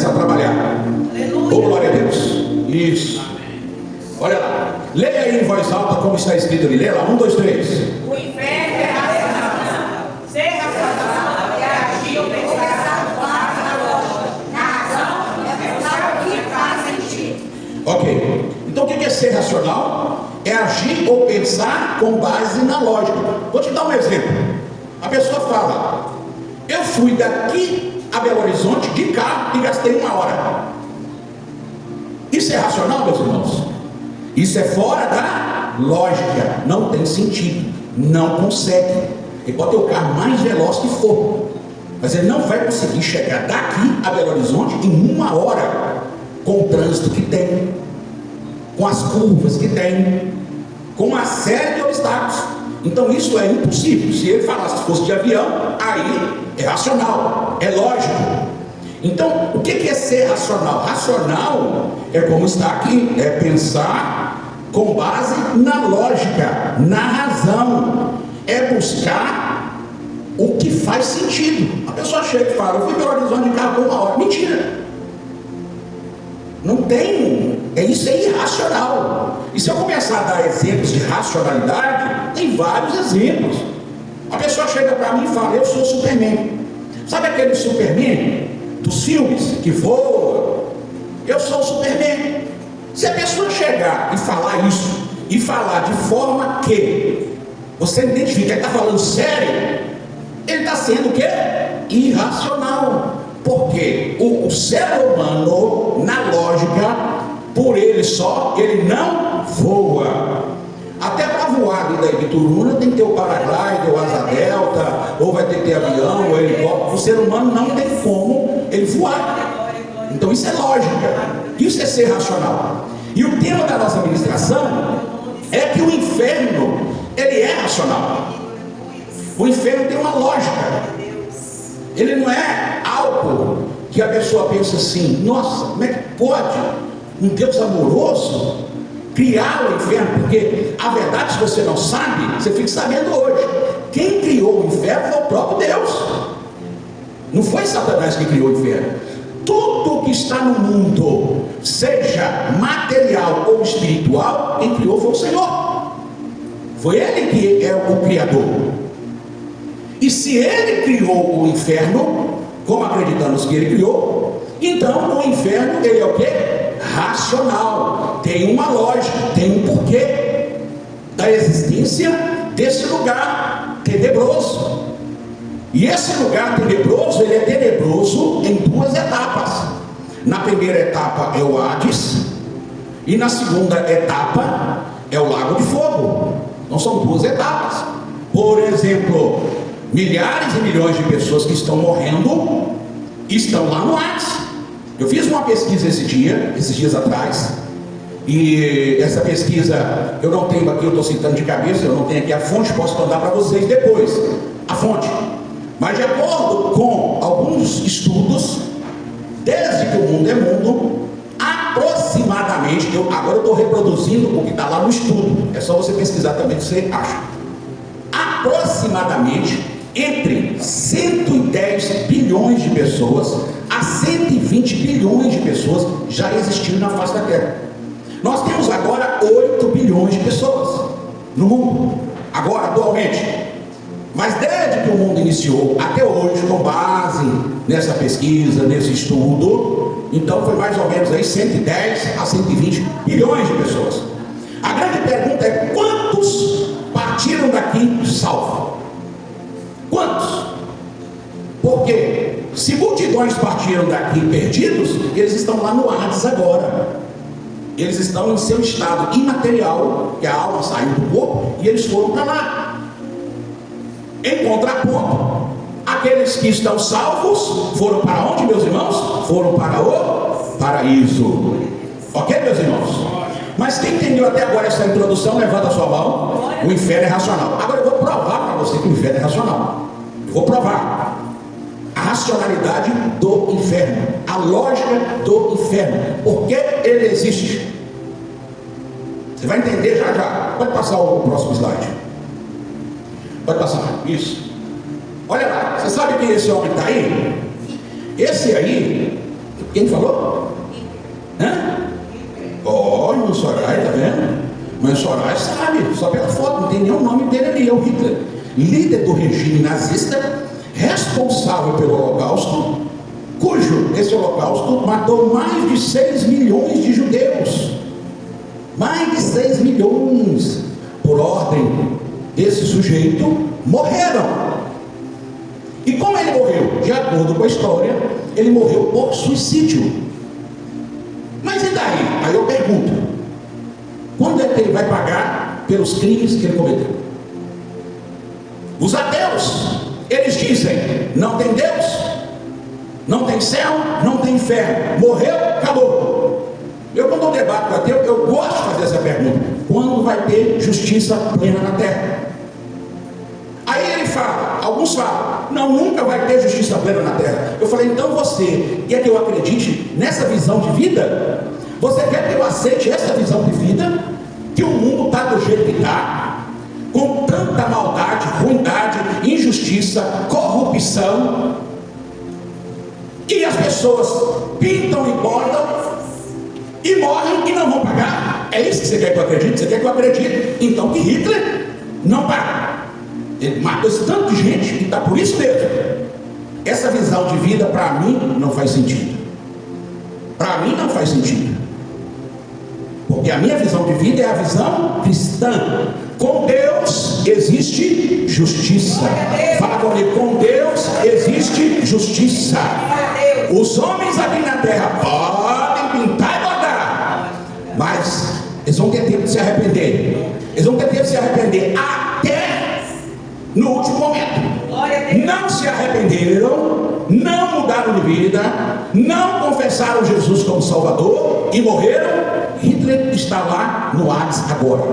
começar a trabalhar. Oh, glória a Deus. Isso. Olha lá. Leia aí em voz alta como está escrito ali. Leia lá. 1, 2, 3. O inferno é racional. Ser racional é agir ou pensar na lógica. Na razão é pensar o que faz sentido. Ok. Então o que é ser racional? É agir ou pensar com base na lógica. Vou te dar um exemplo. A pessoa fala: eu fui daqui a Belo Horizonte de carro e gastei 1 hora. Isso é racional, meus irmãos? Isso é fora da lógica. Não tem sentido. Não consegue. Ele pode ter o carro mais veloz que for, mas ele não vai conseguir chegar daqui a Belo Horizonte em 1 hora, com o trânsito que tem, com as curvas que tem, com uma série de obstáculos. Então isso é impossível. Se ele falasse se fosse de avião, aí é racional, é lógico. Então o que é ser racional? Racional é como está aqui, é pensar com base na lógica, na razão, é buscar o que faz sentido. A pessoa chega e fala: eu fui para o Horizonte de carro por 1 hora. Mentira. Não tem, isso é irracional. E se eu começar a dar exemplos de racionalidade, tem vários exemplos. A pessoa chega para mim e fala: eu sou Superman. Sabe aquele Superman dos filmes que voa? Eu sou o Superman. Se a pessoa chegar e falar isso, e falar de forma que você identifica que está falando sério, ele está sendo o quê? Irracional. Porque o ser humano, na lógica, por ele só, ele não voa. Até para voar ali da Ibituruna tem que ter o paraglider, o asa delta, ou vai ter que ter avião, ou helicóptero. O ser humano não tem como ele voar. Então isso é lógica, isso é ser racional. E o tema da nossa ministração é que o inferno, ele é racional. O inferno tem uma lógica. Ele não é algo que a pessoa pensa assim: nossa, como é que pode um Deus amoroso criar o inferno? Porque a verdade, se você não sabe, você fica sabendo hoje. Quem criou o inferno foi o próprio Deus. Não foi Satanás que criou o inferno. Tudo que está no mundo, seja material ou espiritual, quem criou foi o Senhor. Foi Ele que é o Criador. E se Ele criou o inferno, como acreditamos que Ele criou, então o inferno, ele é o quê? Racional. Tem uma lógica, tem um porquê da existência desse lugar tenebroso. E esse lugar tenebroso, ele é tenebroso em 2 etapas. Na primeira etapa é o Hades, e na segunda etapa é o Lago de Fogo. Então são 2 etapas. Por exemplo, milhares e milhões de pessoas que estão morrendo estão lá no Hades. Eu fiz uma pesquisa esses dias atrás, e essa pesquisa eu não tenho aqui, eu estou citando de cabeça, eu não tenho aqui a fonte, posso mandar para vocês depois a fonte. Mas de acordo com alguns estudos, desde que o mundo é mundo, aproximadamente, agora eu estou reproduzindo o que está lá no estudo, é só você pesquisar também que você acha. Aproximadamente entre 110 bilhões de pessoas a 120 bilhões de pessoas já existiram na face da Terra. Nós temos agora 8 bilhões de pessoas no mundo, agora, atualmente. Mas desde que o mundo iniciou até hoje, com base nessa pesquisa, nesse estudo, então foi mais ou menos aí 110 a 120 bilhões de pessoas. A grande pergunta é: quantos partiram daqui salvos? Quantos? Porque se multidões partiram daqui perdidos, eles estão lá no Hades agora. Eles estão em seu estado imaterial, que a alma saiu do corpo, e eles foram para lá. Em contraponto, aqueles que estão salvos foram para onde, meus irmãos? Foram para o paraíso. Ok, meus irmãos? Mas quem entendeu até agora essa introdução, levanta a sua mão. O inferno é racional. Agora eu vou provar para você que o inferno é racional. Eu vou provar a racionalidade do inferno, a lógica do inferno, porque ele existe. Você vai entender já já. Pode passar o próximo slide. Pode passar. Isso. Olha lá. Você sabe que esse homem está aí? Esse aí Quem falou? Hã? Ó, irmão Soraya, tá vendo? Mas Soraya sabe, só pela foto, não tem nem o nome dele ali, é o Hitler, líder do regime nazista, responsável pelo Holocausto, cujo esse Holocausto matou mais de 6 milhões de judeus. Mais de 6 milhões, por ordem desse sujeito, morreram. E como ele morreu? De acordo com a história, ele morreu por suicídio. Mas e daí? Aí eu pergunto, quando é que ele vai pagar pelos crimes que ele cometeu? Os ateus, eles dizem, não tem Deus, não tem céu, não tem inferno, morreu, acabou. Eu, quando eu debato com ateu, eu gosto de fazer essa pergunta: quando vai ter justiça plena na terra? Aí ele fala, alguns falam, não, nunca vai ter justiça plena na terra. Eu falei, então você quer que eu acredite nessa visão de vida? Você quer que eu aceite essa visão de vida? Que o mundo está do jeito que está, com tanta maldade, ruindade, injustiça, corrupção, e as pessoas pintam e bordam e morrem e não vão pagar? É isso que você quer que eu acredite? Você quer que eu acredite então que Hitler não paga? Ele matou esse tanto de gente que está por isso mesmo. Essa visão de vida para mim não faz sentido. Para mim não faz sentido. Porque a minha visão de vida é a visão cristã. Com Deus existe justiça. Fala comigo, com Deus existe justiça. Os homens aqui na terra podem pintar e bordar, mas eles vão ter tempo de se arrepender. Eles vão ter tempo de se arrepender até no último momento. Não se arrependeram, não mudaram de vida, não confessaram Jesus como Salvador e morreram. Hitler está lá no Hades agora.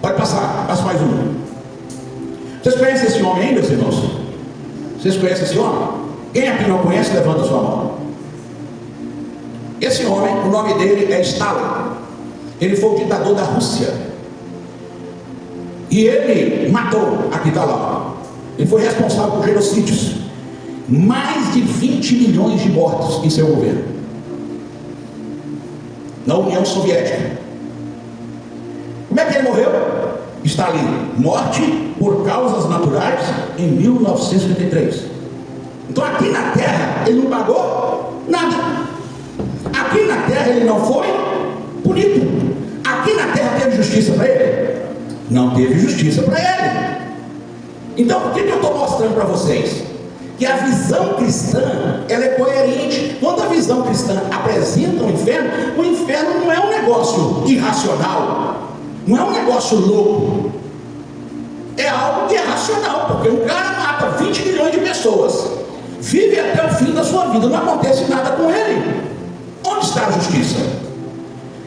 Pode passar, passa mais um. Vocês conhecem esse homem aí, meus irmãos? Vocês conhecem esse homem? Quem aqui não conhece, levanta a sua mão. Esse homem, o nome dele é Stalin. Ele foi o ditador da Rússia. E ele matou, aqui está lá, ele foi responsável por genocídios. Mais de 20 milhões de mortos em seu governo. Na União Soviética. Como é que ele morreu? Está ali, morte por causas naturais em 1953. Então aqui na terra ele não pagou nada. Aqui na terra ele não foi punido. Aqui na terra teve justiça para ele? Não teve justiça para ele. Então o que eu estou mostrando para vocês? Que a visão cristã, ela é coerente. Quando a visão cristã apresenta o inferno não é um negócio irracional, não é um negócio louco, é algo que é racional, porque um cara mata 20 milhões de pessoas, vive até o fim da sua vida, não acontece nada com ele. Onde está a justiça?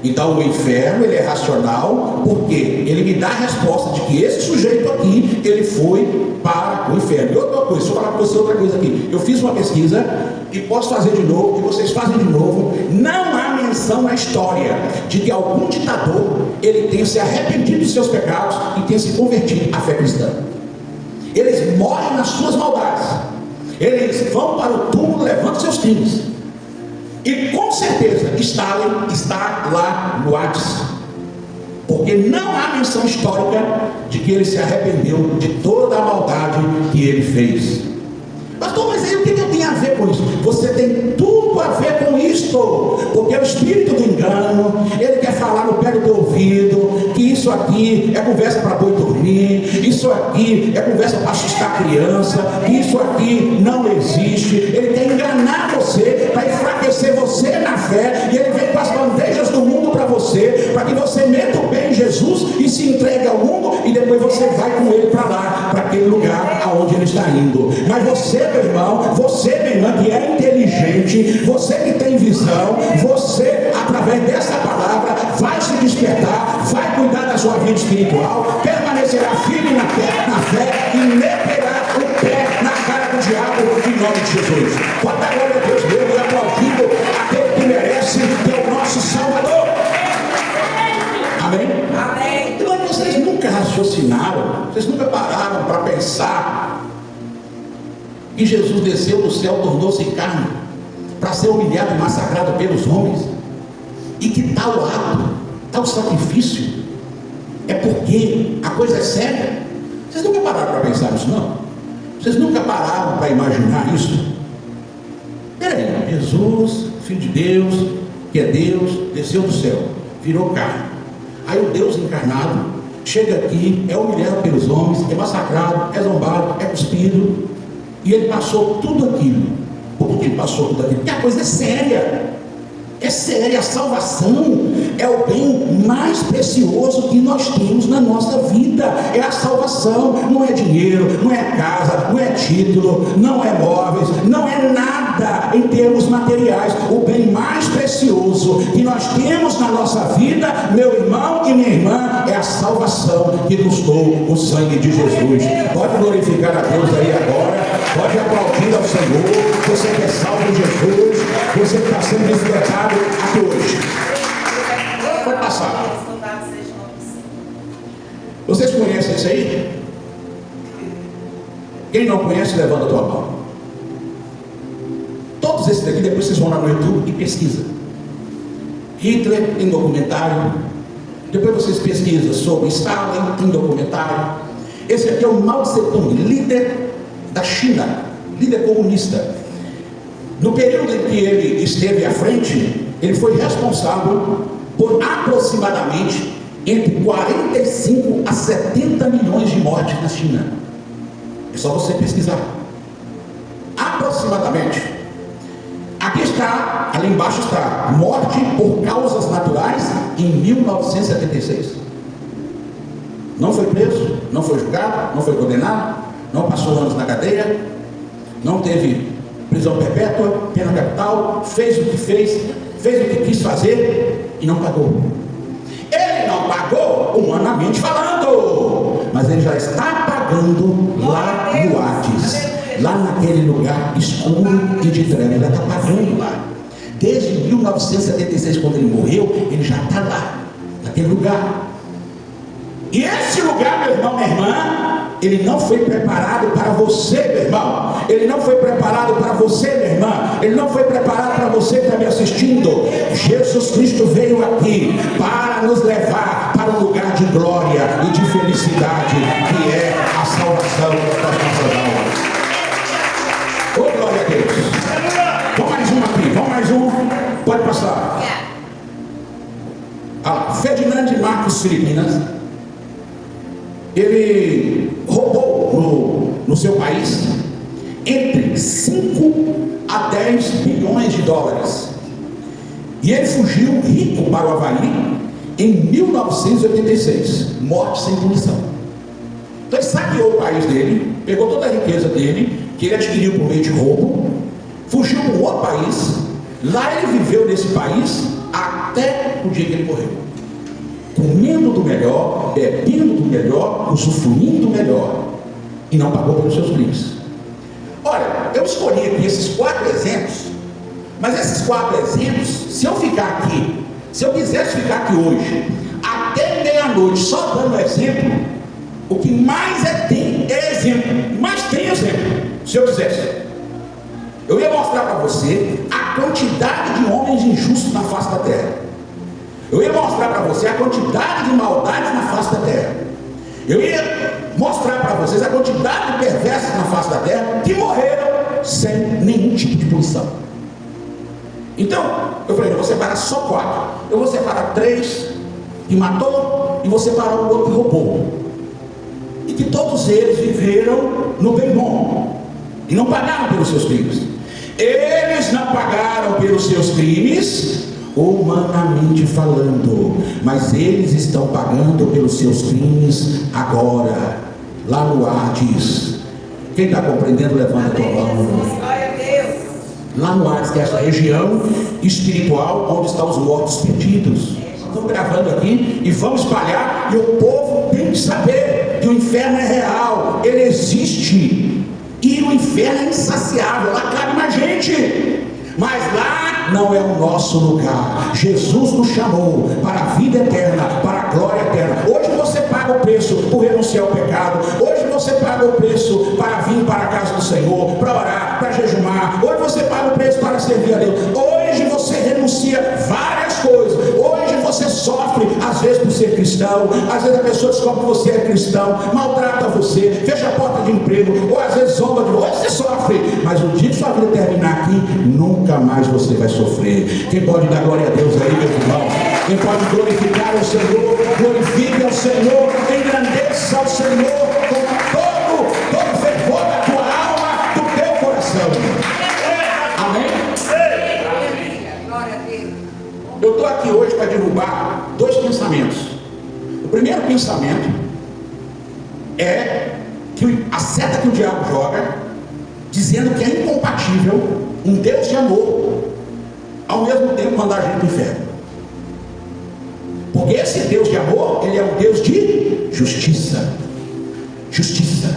Então o inferno, ele é racional, porque ele me dá a resposta de que esse sujeito aqui, ele foi para o inferno. E outra coisa, deixa eu falar para você outra coisa aqui. Eu fiz uma pesquisa, e posso fazer de novo, e vocês fazem de novo. Não há menção na história de que algum ditador, ele tenha se arrependido de seus pecados e tenha se convertido à fé cristã. Eles morrem nas suas maldades, eles vão para o túmulo, levantam seus crimes. E com certeza Stalin está lá no Hades, porque não há menção histórica de que ele se arrependeu de toda a maldade que ele fez. Pastor, mas aí o que eu tenho a ver com isso? Você tem tudo a ver com isto, porque o espírito do engano, ele quer falar no pé do teu ouvido que isso aqui é conversa para boi dormir, isso aqui é conversa para assustar a criança, que isso aqui não existe. Ele quer enganar você, para enfraquecer você na fé, e ele vem com as bandejas do mundo para você, para que você meta o pé em Jesus e se entregue ao mundo, e depois você vai com ele para lá, para aquele lugar aonde ele está indo. Mas você, meu irmão, você, minha irmã, que é inteligente, você que tem visão, você, através dessa palavra, vai se despertar, vai cuidar da sua vida espiritual, permanecerá firme na fé e meterá o pé na cara do diabo em nome de Jesus. Pode dar glória a Deus mesmo e aplaudindo aquele que merece, que é o nosso Salvador. Amém? Amém. Então vocês nunca raciocinaram, vocês nunca pararam para pensar que Jesus desceu do céu, tornou-se carne, para ser humilhado e massacrado pelos homens, e que tal ato, tal sacrifício, é porque a coisa é séria. Vocês nunca pararam para pensar nisso, não? Vocês nunca pararam para imaginar isso? Peraí, Jesus, Filho de Deus, que é Deus, desceu do céu, virou carne. Aí o Deus encarnado chega aqui, é humilhado pelos homens, é massacrado, é zombado, é cuspido, e ele passou tudo aquilo. Por que passou tudo aquilo? Porque a coisa é séria. É sério, a salvação é o bem mais precioso que nós temos na nossa vida. É a salvação, não é dinheiro, não é casa, não é título, não é móveis, não é nada em termos materiais. O bem mais precioso que nós temos na nossa vida, meu irmão e minha irmã, é a salvação que custou o sangue de Jesus. Pode glorificar a Deus aí agora, pode aplaudir ao Senhor. Você que é salvo em Jesus, você que está sendo resgatado aqui hoje. Pode passar. Vocês conhecem isso aí? Quem não conhece, levanta a tua mão. Todos esses daqui, depois vocês vão lá no YouTube e pesquisam. Hitler em documentário. Depois vocês pesquisam sobre Stalin em documentário. Esse aqui é o Mao Tse-tung, líder da China, líder comunista. No período em que ele esteve à frente, ele foi responsável por aproximadamente entre 45 a 70 milhões de mortes na China. É só você pesquisar. Aproximadamente. Aqui está, ali embaixo está, morte por causas naturais em 1976. Não foi preso, não foi julgado, não foi condenado, não passou anos na cadeia, não teve prisão perpétua, pena capital, fez o que fez o que quis fazer e não pagou. Ele não pagou humanamente falando, mas ele já está pagando lá no Hades, lá naquele lugar escuro e de trevas. Ele está pagando lá. Desde 1976, quando ele morreu, ele já está lá, naquele lugar. E esse lugar, meu irmão, minha irmã, ele não foi preparado para você, meu irmão. Ele não foi preparado para você, minha irmã. Ele não foi preparado para você que está me assistindo. Jesus Cristo veio aqui para nos levar para um lugar de glória e de felicidade, que é a salvação das nossas almas. Ô, glória a Deus. Vamos mais um aqui, vamos mais um. Pode passar. Ferdinand Marcos Filipinas, ele roubou no seu país entre 5 a 10 bilhões de dólares. E ele fugiu rico para o Havaí em 1986, morte sem punição. Então ele saqueou o país dele, pegou toda a riqueza dele, que ele adquiriu por meio de roubo, fugiu para um outro país. Lá ele viveu nesse país até o dia que ele morreu, comendo do melhor, bebendo do melhor, usufruindo do melhor, e não pagou pelos seus crimes. Olha, eu escolhi aqui esses 4 exemplos, mas esses 4 exemplos, se eu quisesse ficar aqui hoje, até meia-noite, só dando exemplo, o que mais tem é exemplo, mas tem exemplo. Se eu quisesse, eu ia mostrar para você a quantidade de homens injustos na face da terra. Eu ia mostrar para você a quantidade de maldades na face da terra. Eu ia mostrar para vocês a quantidade de perversos na face da terra que morreram sem nenhum tipo de punição. Então, eu falei, eu vou separar só 4. Eu vou separar 3 que matou e vou separar o outro que roubou. E que todos eles viveram no bem bom e não pagaram pelos seus crimes. Eles não pagaram pelos seus crimes, humanamente falando, mas eles estão pagando pelos seus crimes agora, lá no Hades. Quem está compreendendo, levanta a tua mão. Lá no Hades, que é essa região espiritual onde estão os mortos perdidos. Estamos gravando aqui e vamos espalhar, e o povo tem que saber que o inferno é real, ele existe, e o inferno é insaciável, lá cabe mais gente, mas lá não é o nosso lugar. Jesus nos chamou para a vida eterna, para a glória eterna. Hoje você paga paga o preço por renunciar ao pecado. Hoje você paga o preço para vir para a casa do Senhor, para orar, para jejumar. Hoje você paga o preço para servir a Deus. Hoje você renuncia várias coisas. Hoje você sofre, às vezes por ser cristão. Às vezes a pessoa descobre que você é cristão, maltrata você, fecha a porta de emprego, ou às vezes zomba de você. Hoje você sofre, mas o dia que sua vida terminar aqui, nunca mais você vai sofrer. Quem pode dar glória a Deus aí, meu irmão? Quem pode glorificar o Senhor, glorifique ao Senhor, engrandeça ao Senhor com todo fervor da tua alma, do teu coração. Amém? Eu estou aqui hoje para derrubar dois pensamentos. O primeiro pensamento é que a seta que o diabo joga, dizendo que é incompatível um Deus de amor, ao mesmo tempo mandar a gente para o inferno. Porque esse Deus de amor, ele é um Deus de justiça. Justiça.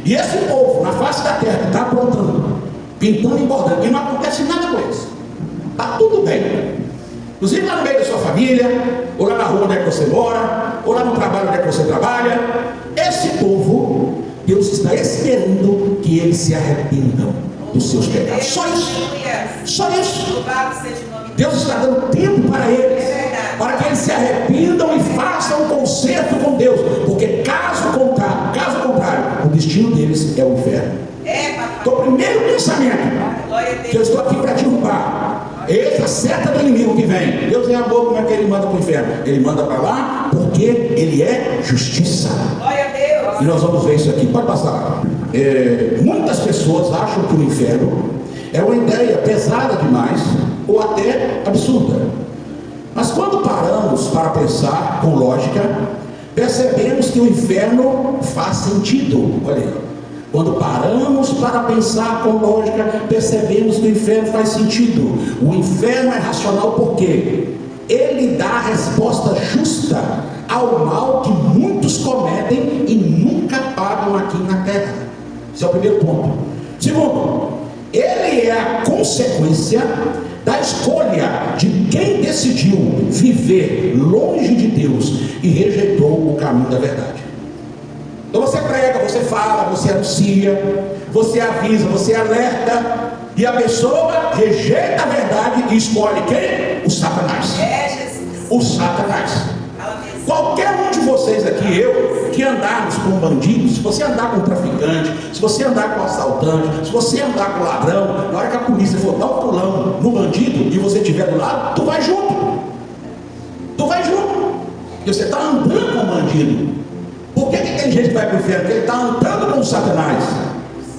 E esse povo na face da terra que está aprontando, pintando e bordando, e não acontece nada com eles, está tudo bem. Inclusive lá no meio da sua família, ou lá na rua onde é que você mora, ou lá no trabalho onde é que você trabalha, esse povo, Deus está esperando que eles se arrependam dos seus pecados. Só isso. Só isso. Deus está dando tempo para eles, para que eles se arrependam e façam um conserto com Deus, porque caso contrário, o destino deles é o inferno. Então, o primeiro pensamento que eu estou aqui para derrubar, essa seta do inimigo que vem. Deus é amor, como é que ele manda para o inferno? Ele manda para lá porque ele é justiça. Glória a Deus. E nós vamos ver isso aqui. Pode passar. Muitas pessoas acham que o inferno é uma ideia pesada demais, ou até absurda. Mas quando paramos para pensar com lógica, percebemos que o inferno faz sentido. Olha aí. Quando paramos para pensar com lógica, percebemos que o inferno faz sentido. O inferno é racional porque ele dá a resposta justa ao mal que muitos cometem e nunca pagam aqui na terra. Esse é o primeiro ponto. Segundo, ele é a consequência da escolha de quem decidiu viver longe de Deus e rejeitou o caminho da verdade. Então você prega, você fala, você anuncia, você avisa, você alerta, e a pessoa rejeita a verdade e escolhe quem? O Satanás. O Satanás. Qualquer um de vocês aqui, eu, que andarmos com bandidos, se você andar com traficante, se você andar com assaltante, se você andar com ladrão, na hora que a polícia for dar um pulão no bandido e você estiver do lado, tu vai junto. Tu vai junto. Porque você está andando com o bandido. Por que tem gente que vai para o inferno? Porque ele está andando com o Satanás.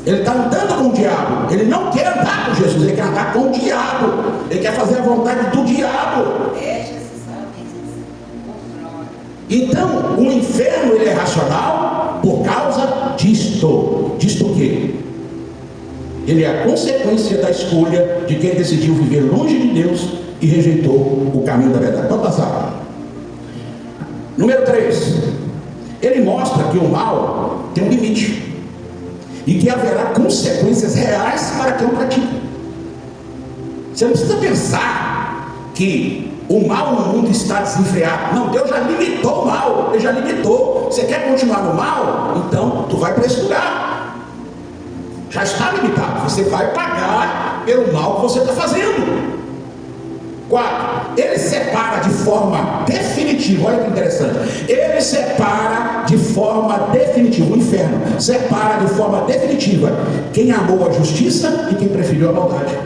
Ele está andando com o diabo. Ele não quer andar com Jesus, ele quer andar com o diabo. Ele quer fazer a vontade do diabo. Então, o inferno ele é racional por causa disto. Disto o quê? Ele é a consequência da escolha de quem decidiu viver longe de Deus e rejeitou o caminho da verdade. Pode passar. Número 3. Ele mostra que o mal tem um limite e que haverá consequências reais para quem o pratica. Você não precisa pensar que o mal no mundo está desenfreado. Não, Deus já limitou o mal. Ele já limitou. Você quer continuar no mal? Então tu vai para esse lugar. Já está limitado. Você vai pagar pelo mal que você está fazendo. 4. Ele separa de forma definitiva. Olha que interessante. Ele separa de forma definitiva. O inferno separa de forma definitiva quem amou a justiça e quem preferiu a maldade.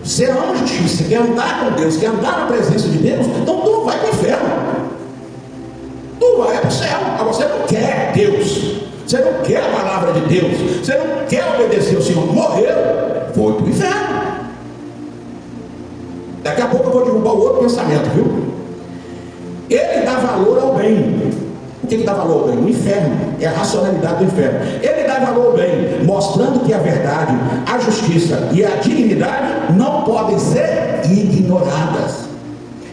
Você ama a justiça, quer andar com Deus, quer andar na presença de Deus, então tu não vai para o inferno. Tu vai para o céu. Agora você não quer Deus. Você não quer a palavra de Deus. Você não quer obedecer ao Senhor. Morreu, foi para o inferno. Daqui a pouco eu vou derrubar o outro pensamento, viu? Ele dá valor ao bem. O que ele dá valor ao bem? O inferno. É a racionalidade do inferno. Ele dá valor ao bem, mostrando que a verdade, a justiça e a dignidade não podem ser ignoradas.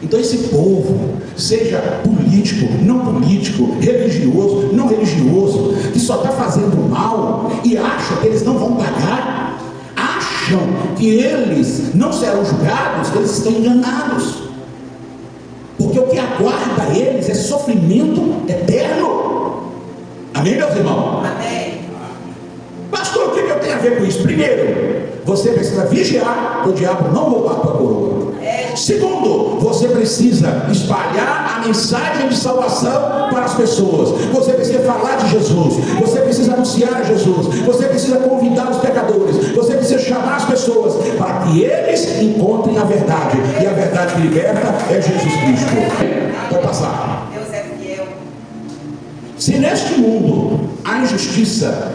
Então esse povo, seja político, não político, religioso, não religioso, que só está fazendo mal e acha que eles não vão pagar, acham que eles não serão julgados, eles estão enganados. porque o que aguarda eles é sofrimento eterno. Amém, meus irmãos? Amém. Pastor, o que eu tenho a ver com isso? Primeiro, você precisa vigiar para o diabo não roubar a tua coroa. Segundo, você precisa espalhar a mensagem de salvação para as pessoas. Você precisa falar de Jesus. Você precisa anunciar Jesus. Você precisa convidar os pecadores. Você precisa chamar as pessoas para que eles encontrem a verdade. E a verdade que liberta é Jesus Cristo. Pode passar. Deus é fiel. Se neste mundo há injustiça,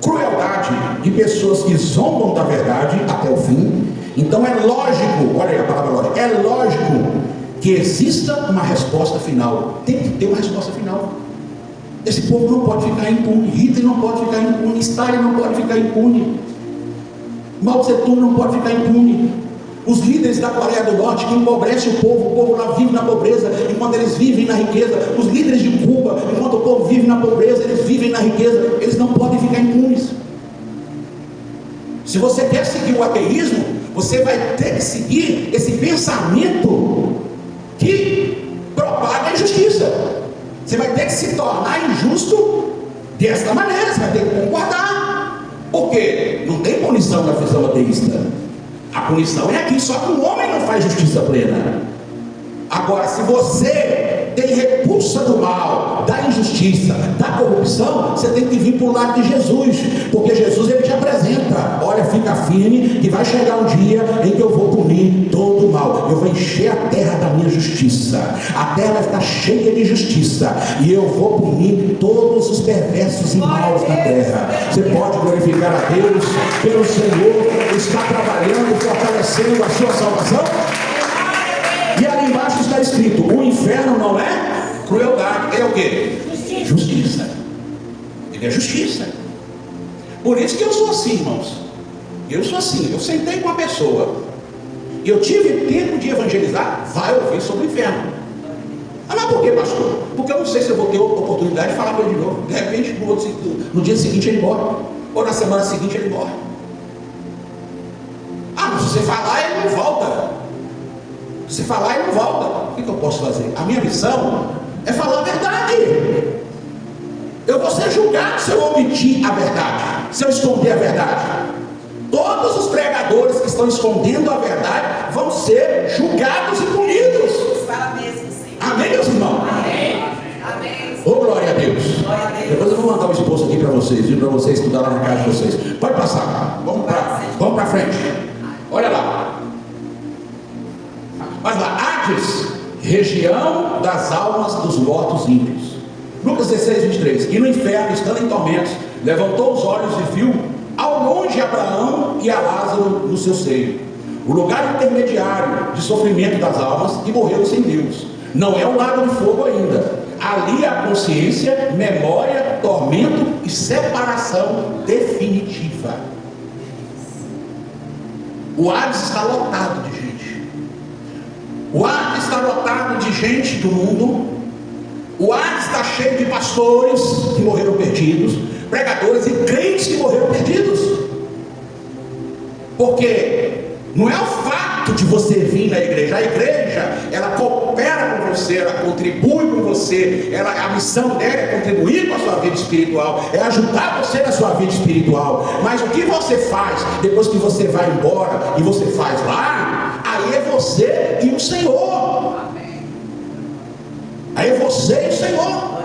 crueldade de pessoas que zombam da verdade até o fim, então é lógico, olha aí a palavra lógico, é lógico que exista uma resposta final. Tem que ter uma resposta final. Esse povo não pode ficar impune, Hitler não pode ficar impune, Stalin não pode ficar impune, Mao Tse Tung não pode ficar impune. Os líderes da Coreia do Norte que empobrecem o povo lá vive na pobreza, enquanto eles vivem na riqueza. Os líderes de Cuba, enquanto o povo vive na pobreza, eles vivem na riqueza, eles não podem ficar impunes. Se você quer seguir o ateísmo, você vai ter que seguir esse pensamento que propaga a injustiça. Você vai ter que se tornar injusto desta maneira, você vai ter que concordar. Por quê? Não tem punição na visão ateísta. A punição é aqui, só que o homem não faz justiça plena. Agora, se você tem repulsa do mal, da injustiça, da corrupção, você tem que vir para o lado de Jesus, porque Jesus ele te apresenta: olha, fica firme, que vai chegar um dia em que eu vou punir todo o mal, eu vou encher a terra da minha justiça, a terra vai estar cheia de justiça, e eu vou punir todos os perversos e maus da terra. Você pode glorificar a Deus pelo Senhor está trabalhando, fortalecendo a sua salvação. E ali embaixo está escrito: o inferno não é crueldade, ele é o quê? Justiça. Ele é justiça. Por isso que eu sou assim, irmãos. Eu sou assim. Eu sentei com uma pessoa e eu tive tempo de evangelizar. Vai ouvir sobre o inferno. Ah, mas por que, pastor? Porque eu não sei se eu vou ter oportunidade de falar com ele de novo. De repente, no dia seguinte ele morre, ou na semana seguinte ele morre. Ah, mas se você falar, ele não volta. Se falar, ele não volta. O que eu posso fazer? A minha missão é falar a verdade. Eu vou ser julgado se eu omitir a verdade, se eu esconder a verdade. Todos os pregadores que estão escondendo a verdade vão ser julgados e punidos. Fala mesmo, Senhor. Amém, meus irmãos? Amém. Amém. Oh, glória a Deus. Glória a Deus. Depois eu vou mandar um esboço aqui para vocês, viu? Para vocês estudar lá na casa de vocês. Pode passar. Vamos para frente. Olha lá. Mas lá, Hades, região das almas dos mortos ímpios. Lucas 16, 23. E no inferno, estando em tormentos, levantou os olhos e viu ao longe Abraão e a Lázaro no seu seio. O lugar intermediário de sofrimento das almas, e morreu sem Deus. Não é o lago de fogo ainda. Ali há consciência, memória, tormento e separação definitiva. O Hades está lotado de gente. O Hades está lotado de gente do mundo. O Hades está cheio de pastores que morreram perdidos, pregadores e crentes que morreram perdidos. Porque não é o fato de você vir na igreja. A igreja, ela coopera com você, ela contribui com você, a missão dela é contribuir com a sua vida espiritual, é ajudar você na sua vida espiritual. Mas o que você faz depois que você vai embora e você faz lá, aí é você e o Senhor. Aí é você e o Senhor.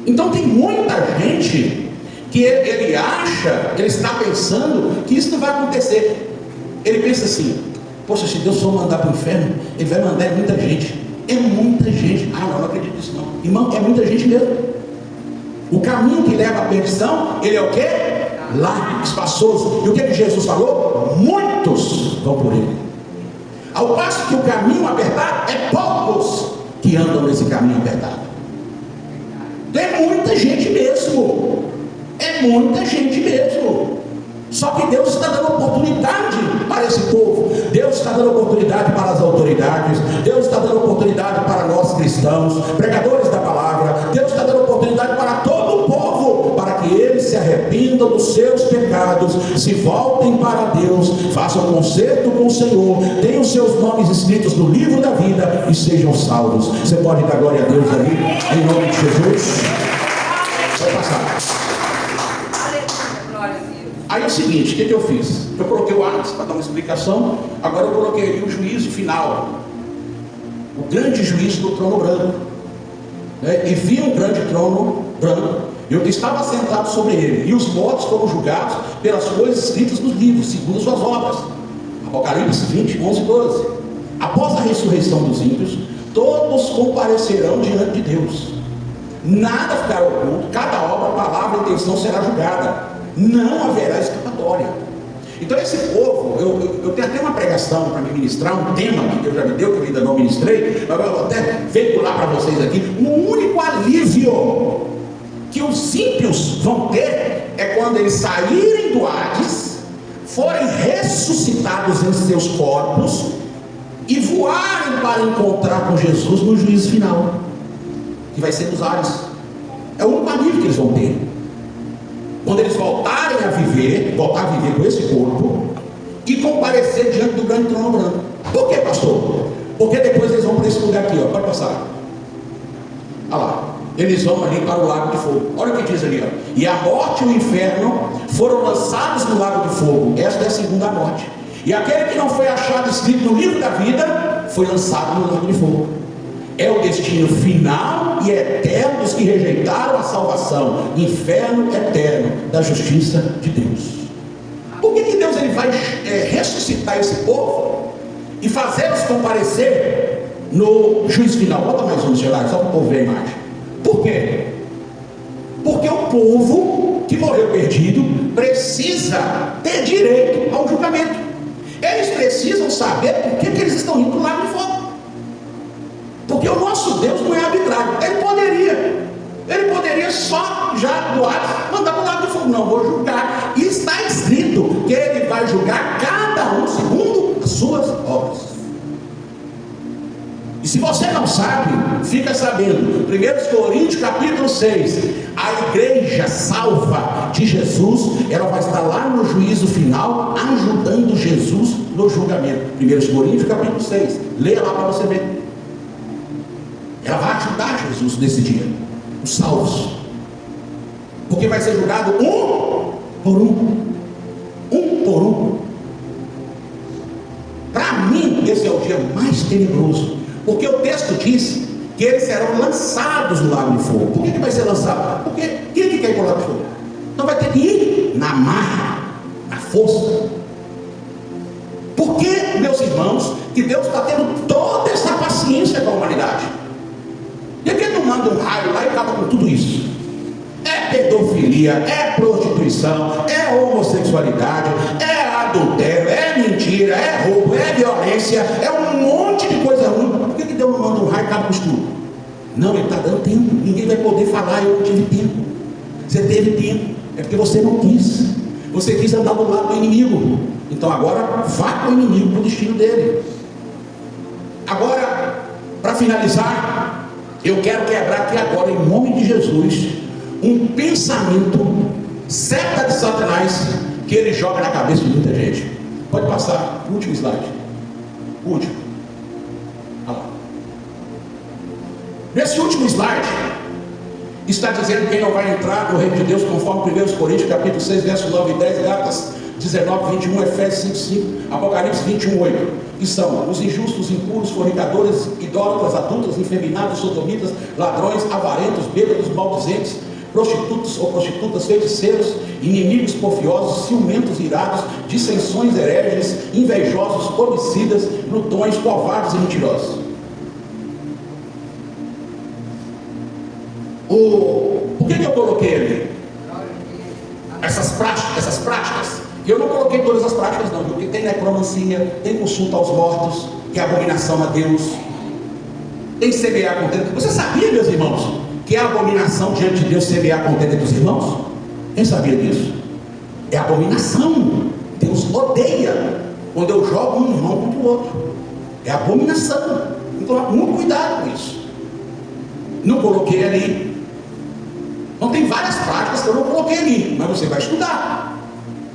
Então tem muita gente que ele acha, ele está pensando que isso não vai acontecer. Ele pensa assim: poxa, se Deus for mandar para o inferno, ele vai mandar muita gente. É muita gente. Ah, não acredito nisso não. Irmão, é muita gente mesmo. O caminho que leva à perdição, ele é o quê? Largo, espaçoso. E o que Jesus falou? Muitos vão por ele. Ao passo que o caminho apertado, é poucos que andam nesse caminho apertado. Tem muita gente mesmo. É muita gente mesmo. Só que Deus está dando oportunidade para esse povo. Deus está dando oportunidade para as autoridades. Deus está dando oportunidade para nós cristãos, pregadores da palavra. Deus está dando oportunidade para todo o povo, para que eles se arrependam arrependam dos seus pecados, se voltem para Deus, façam concerto com o Senhor, tenham seus nomes escritos no livro da vida e sejam salvos. Você pode dar glória a Deus aí, em nome de Jesus? Vai passar. Aí é o seguinte, o que eu fiz? Eu coloquei o antes para dar uma explicação, agora eu coloquei ali o juízo final, o grande juízo do trono branco, né? E vi um grande trono branco, eu estava sentado sobre ele, e os mortos foram julgados pelas coisas escritas nos livros, segundo as suas obras. Apocalipse 20, 11 e 12. Após a ressurreição dos ímpios, todos comparecerão diante de Deus, nada ficará oculto, cada obra, palavra e intenção será julgada, não haverá escapatória. Então esse povo, eu tenho até uma pregação para me ministrar, um tema que Deus já me deu, que eu ainda não ministrei, mas eu vou até veicular para vocês aqui. Um único alívio que os ímpios vão ter é quando eles saírem do Hades, forem ressuscitados em seus corpos e voarem para encontrar com Jesus no juízo final, que vai ser nos ares. É o único alívio que eles vão ter. Quando eles voltarem a viver, voltar a viver com esse corpo e comparecer diante do grande trono branco. Por que, pastor? Porque depois eles vão para esse lugar aqui, ó. Pode passar. Olha lá. Eles vão ali para o lago de fogo. Olha o que diz ali, ó. E a morte e o inferno foram lançados no lago de fogo. Esta é a segunda morte. E aquele que não foi achado escrito no livro da vida foi lançado no lago de fogo. É o destino final e eterno dos que rejeitaram a salvação, inferno eterno da justiça de Deus. Por que Deus ele vai ressuscitar esse povo e fazê-los comparecer no juízo final? Bota mais um, celular, só para o povo ver a imagem. Por quê? Porque o povo que morreu perdido precisa ter direito ao julgamento. Eles precisam saber por que eles estão indo para o lago de fogo. Porque o nosso Deus não é arbitrário. Ele poderia só já do ar mandar para o lago de fogo. Não, vou julgar. E está escrito que ele vai julgar cada um segundo as suas obras. E se você não sabe, fica sabendo. 1 Coríntios capítulo 6, a igreja salva de Jesus, ela vai estar lá no juízo final, ajudando Jesus no julgamento. 1 Coríntios capítulo 6, leia lá para você ver. Ela vai ajudar Jesus nesse dia, os salvos, porque vai ser julgado um por um. Para mim esse é o dia mais tenebroso, porque o texto diz que eles serão lançados no lago de fogo. Por que vai ser lançado? Porque quem que quer ir para o lago de fogo? Então vai ter que ir na marra, na força. Por que, meus irmãos, que Deus está tendo toda essa paciência com a humanidade? E que ele não manda um raio lá e acaba com tudo isso? É pedofilia, é prostituição, é homossexualidade, é adultério, é mentira, é roubo, é violência, é um monte de coisa ruim. Por que Deus não manda um raio e acaba com isso tudo? Não, ele está dando tempo. Ninguém vai poder falar, eu não tive tempo. Você teve tempo, é porque você não quis. Você quis andar do lado do inimigo. Então agora vá com o inimigo para o destino dele. Agora, para finalizar, eu quero quebrar aqui agora, em nome de Jesus, um pensamento, seta de Satanás, que ele joga na cabeça de muita gente. Pode passar, último slide. Último. Olha lá. Nesse último slide, está dizendo que quem não vai entrar no reino de Deus, conforme 1 Coríntios capítulo 6, verso 9 e 10, Gálatas 19, 21, Efésios 5, 5, Apocalipse 21, 8, que são os injustos, impuros, fornicadores, idólatras, adúlteros, infeminados, sodomitas, ladrões, avarentos, bêbados, maldizentes, prostitutos ou prostitutas, feiticeiros, inimigos, porfiosos, ciumentos, irados, dissensões, hereges, invejosos, homicidas, glutões, covardes e mentirosos. Por que eu coloquei ali? Essas práticas. Eu não coloquei todas as práticas não, porque tem necromancia, tem consulta aos mortos, que é abominação a Deus, tem semear contenda. Você sabia, meus irmãos, que é abominação diante de Deus semear contenda dos irmãos? Quem sabia disso? É abominação. Deus odeia quando eu jogo um irmão contra o outro. É abominação. Então, muito cuidado com isso. Não coloquei ali. Então tem várias práticas que eu não coloquei ali, mas você vai estudar,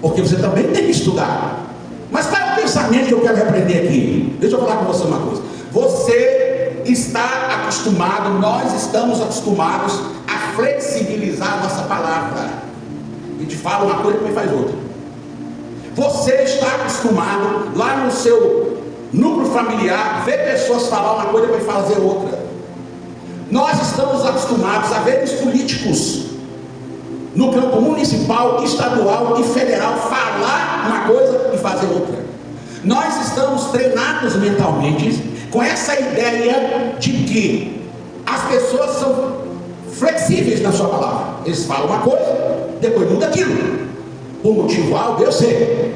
porque você também tem que estudar. Mas qual é o pensamento que eu quero repreender aqui? Deixa eu falar com você uma coisa. Você está acostumado, nós estamos acostumados a flexibilizar a nossa palavra. A gente fala uma coisa e depois faz outra. Você está acostumado lá no seu núcleo familiar, ver pessoas falar uma coisa e depois fazer outra. Nós estamos acostumados a ver os políticos no campo municipal, estadual e federal falar uma coisa e fazer outra. Nós estamos treinados mentalmente com essa ideia de que as pessoas são flexíveis na sua palavra. Eles falam uma coisa, depois muda aquilo. Por motivo algo, eu sei.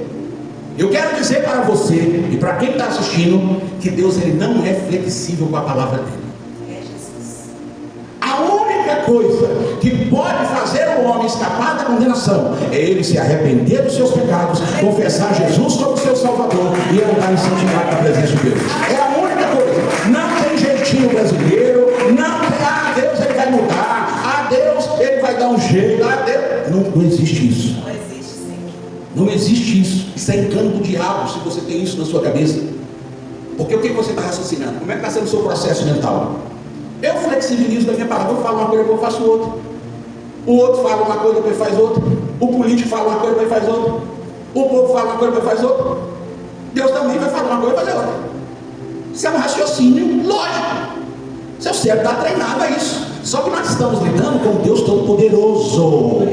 Eu quero dizer para você e para quem está assistindo que Deus ele não é flexível com a palavra dele. A única coisa que pode fazer o homem escapar da condenação é ele se arrepender dos seus pecados, confessar Jesus como seu Salvador e andar em santidade na presença de Deus. É a única coisa. Não tem jeitinho brasileiro, não tem, Deus ele vai mudar, Deus ele vai dar um jeito, Deus. Não existe isso. Não existe isso. Isso é engano do diabo se você tem isso na sua cabeça. Porque o que você está raciocinando? Como é que está sendo o seu processo mental? Eu flexibilizo da minha palavra. Eu falo uma coisa, depois eu faço outra. O outro fala uma coisa, depois faz outra. O político fala uma coisa, depois faz outra. O povo fala uma coisa, depois faz outra. Deus também vai falar uma coisa e fazer outra. Isso é um raciocínio lógico. Seu cérebro está treinado a isso. Só que nós estamos lidando com o Deus Todo-Poderoso.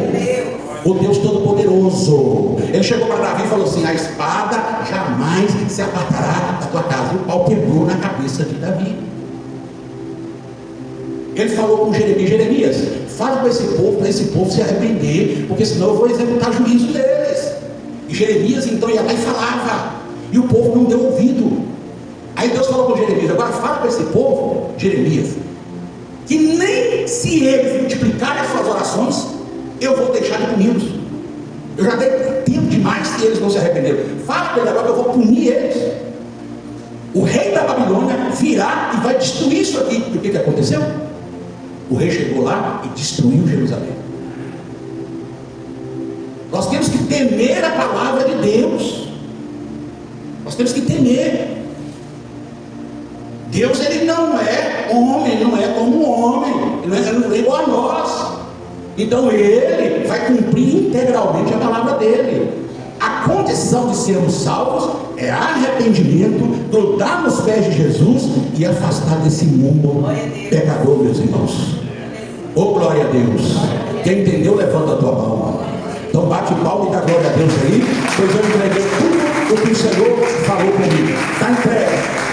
O Deus Todo-Poderoso. Ele chegou para Davi e falou assim: a espada jamais se apartará da tua casa. E o pau quebrou na cabeça de Davi. Ele falou com Jeremias: Jeremias, fala com esse povo, para esse povo se arrepender, porque senão eu vou executar juízo deles. E Jeremias então ia lá e falava, e o povo não deu ouvido. Aí Deus falou com Jeremias: agora fala com esse povo, Jeremias, que nem se eles multiplicarem as suas orações, eu vou deixar de puni-los. Eu já dei tempo demais se eles não se arrependeram. Fala com ele agora que eu vou punir eles. O rei da Babilônia virá e vai destruir isso aqui. E o que aconteceu? O rei chegou lá e destruiu Jerusalém. Nós temos que temer a palavra de Deus. Nós temos que temer. Deus ele não é homem, não é como um homem, ele não é igual a nós. Então ele vai cumprir integralmente a palavra dele. A condição de sermos salvos é arrependimento, grudar nos pés de Jesus e afastar desse mundo pecador, meus irmãos. Oh, glória a Deus. Quem entendeu, levanta a tua mão. Então bate palma e dá glória a Deus aí, pois eu entreguei tudo o que o Senhor falou comigo. Está entregue.